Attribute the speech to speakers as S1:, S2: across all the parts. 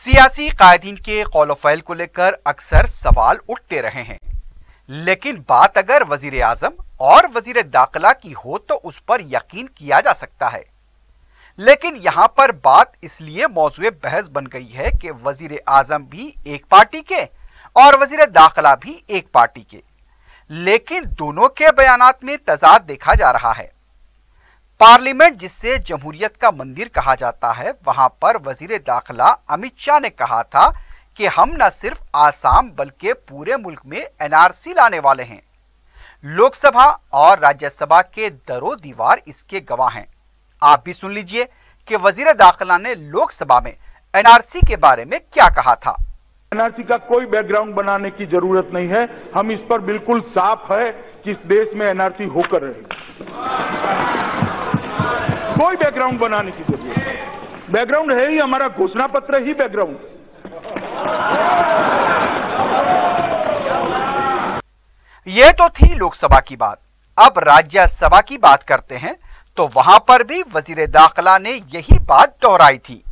S1: सियासी कायदीन के कौल फ़ैल को लेकर अक्सर सवाल उठते रहे हैं, लेकिन बात अगर वजीर आजम और वजीर दाखिला की हो तो उस पर यकीन किया जा सकता है। लेकिन यहां पर बात इसलिए मौजूए बहस बन गई है कि वजीर आजम भी एक पार्टी के और वजीर दाखिला भी एक पार्टी के, लेकिन दोनों के बयानात में तजाद देखा जा रहा है। पार्लियामेंट, जिससे जमहूरियत का मंदिर कहा जाता है, वहां पर वजीर दाखिला अमित शाह ने कहा था कि हम न सिर्फ आसाम बल्कि पूरे मुल्क में एनआरसी लाने वाले हैं। लोकसभा और राज्यसभा के दरो दीवार इसके गवाह हैं। आप भी सुन लीजिए कि वजीर दाखिला ने लोकसभा में एनआरसी के बारे में क्या कहा था।
S2: एनआरसी का कोई बैकग्राउंड बनाने की जरूरत नहीं है। हम इस पर बिल्कुल साफ है कि इस देश में एनआरसी होकर रहेगी। कोई बैकग्राउंड बनाने की जरूरत नहीं। बैकग्राउंड है ही हमारा घोषणा पत्र ही बैकग्राउंड।
S1: यह तो थी लोकसभा की बात। अब राज्यसभा की बात करते हैं तो वहां पर भी वजीर दाखिला ने यही बात दोहराई थी।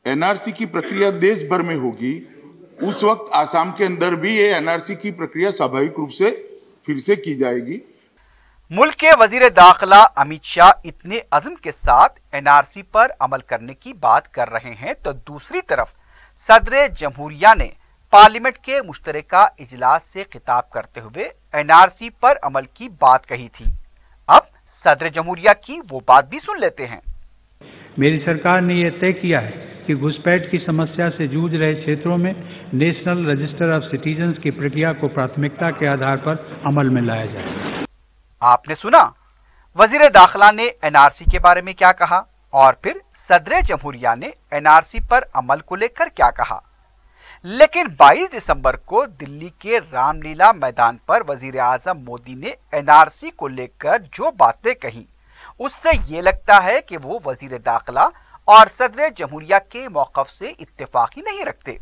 S3: एनआरसी की प्रक्रिया देश भर में होगी। उस वक्त आसाम के अंदर भी ये एनआरसी की प्रक्रिया स्वाभाविक रूप से फिर से की जाएगी।
S1: मुल्क के वजीर दाखिला अमित शाह इतने अज़्म के साथ एनआरसी पर अमल करने की बात कर रहे हैं तो दूसरी तरफ सदर जमहूरिया ने पार्लियामेंट के मुश्तरका इजलास से खिताब करते हुए एनआरसी पर अमल की बात कही थी। अब सदर जमहूरिया की वो बात भी सुन लेते हैं।
S4: मेरी सरकार ने यह तय किया है कि घुसपैठ की समस्या से जूझ रहे क्षेत्रों में नेशनल रजिस्टर ऑफ सिटीजन्स की प्रक्रिया को प्राथमिकता के आधार पर अमल में लाया जाए।
S1: आपने सुना वजीर दाखिला ने एनआरसी के बारे में क्या कहा और फिर सदर जमहूरिया ने एनआरसी पर अमल को लेकर क्या कहा। लेकिन 22 दिसंबर को दिल्ली के रामलीला मैदान पर वजीर आजम मोदी ने एनआरसी को लेकर जो बातें कही, उससे ये लगता है कि वो वजीर दाखिला और सदर जमहूरिया के मौक़िफ़ से इत्तेफाक ही नहीं रखते।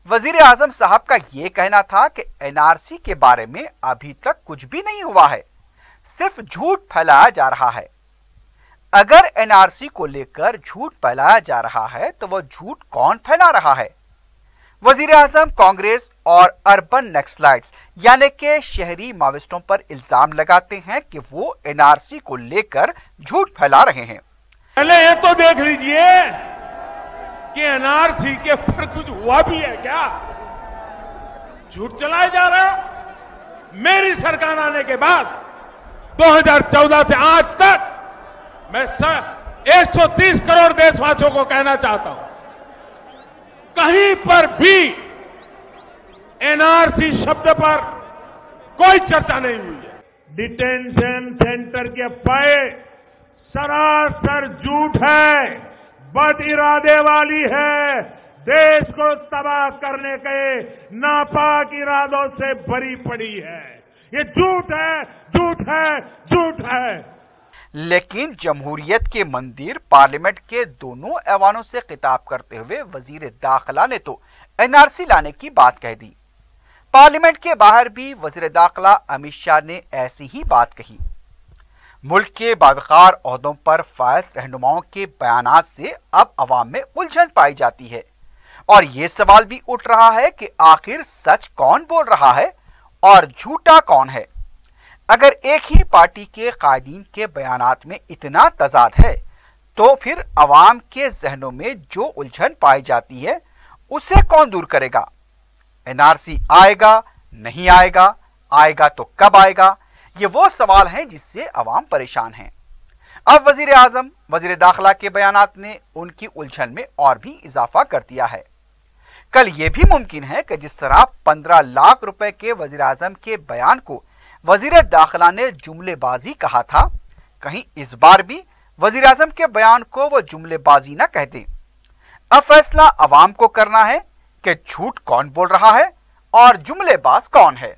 S1: वजीर आजम साहब का ये कहना था कि एनआरसी के बारे में अभी तक कुछ भी नहीं हुआ है, सिर्फ झूठ फैलाया जा रहा है। अगर एनआरसी को लेकर झूठ फैलाया जा रहा है तो वो झूठ कौन फैला रहा है? वजीर आजम कांग्रेस और अर्बन नक्सलाइट्स यानी के शहरी माओवादियों पर इल्जाम लगाते हैं कि वो एनआरसी को लेकर झूठ फैला रहे हैं।
S5: पहले ये तो देख लीजिए कि एनआरसी के ऊपर कुछ हुआ भी है क्या? झूठ चलाया जा रहा है। मेरी सरकार आने के बाद 2014 से आज तक मैं 130 करोड़ देशवासियों को कहना चाहता हूं, कहीं पर भी एनआरसी शब्द पर कोई चर्चा नहीं हुई है। डिटेंशन सेंटर के अफवाहें सरासर झूठ है, बद इरादे वाली है, देश को तबाह करने के नापाक इरादों से भरी पड़ी है। ये झूठ है, झूठ है, झूठ है।
S1: लेकिन जमहूरियत के मंदिर पार्लियामेंट के दोनों ऐवानों से खिताब करते हुए वजीर दाखिला ने तो एनआरसी लाने की बात कह दी। पार्लियामेंट के बाहर भी वजीर दाखिला अमित शाह ने ऐसी ही बात कही। मुल्क के बावकार ओहदों पर फायज रहनुमाओं के बयानात से अब अवाम में उलझन पाई जाती है और ये सवाल भी उठ रहा है कि आखिर सच कौन बोल रहा है और झूठा कौन है। अगर एक ही पार्टी के कायदीन के बयानात में इतना तजाद है तो फिर अवाम के जहनों में जो उलझन पाई जाती है उसे कौन दूर करेगा? एनआरसी आएगा, नहीं आएगा, आएगा तो कब आएगा? ये वो सवाल हैं जिससे अवाम परेशान हैं। अब वजीर आजम, वजीर दाखिला के बयानात ने उनकी उलझन में और भी इजाफा कर दिया है। कल ये भी मुमकिन है कि जिस तरह 15 लाख रुपए के वजीर आजम के बयान को वजीर दाखिला ने जुमलेबाजी कहा था, कहीं इस बार भी वजीर आजम के बयान को वो जुमलेबाजी ना कह दें। अब फैसला अवाम को करना है कि झूठ कौन बोल रहा है और जुमलेबाज कौन है।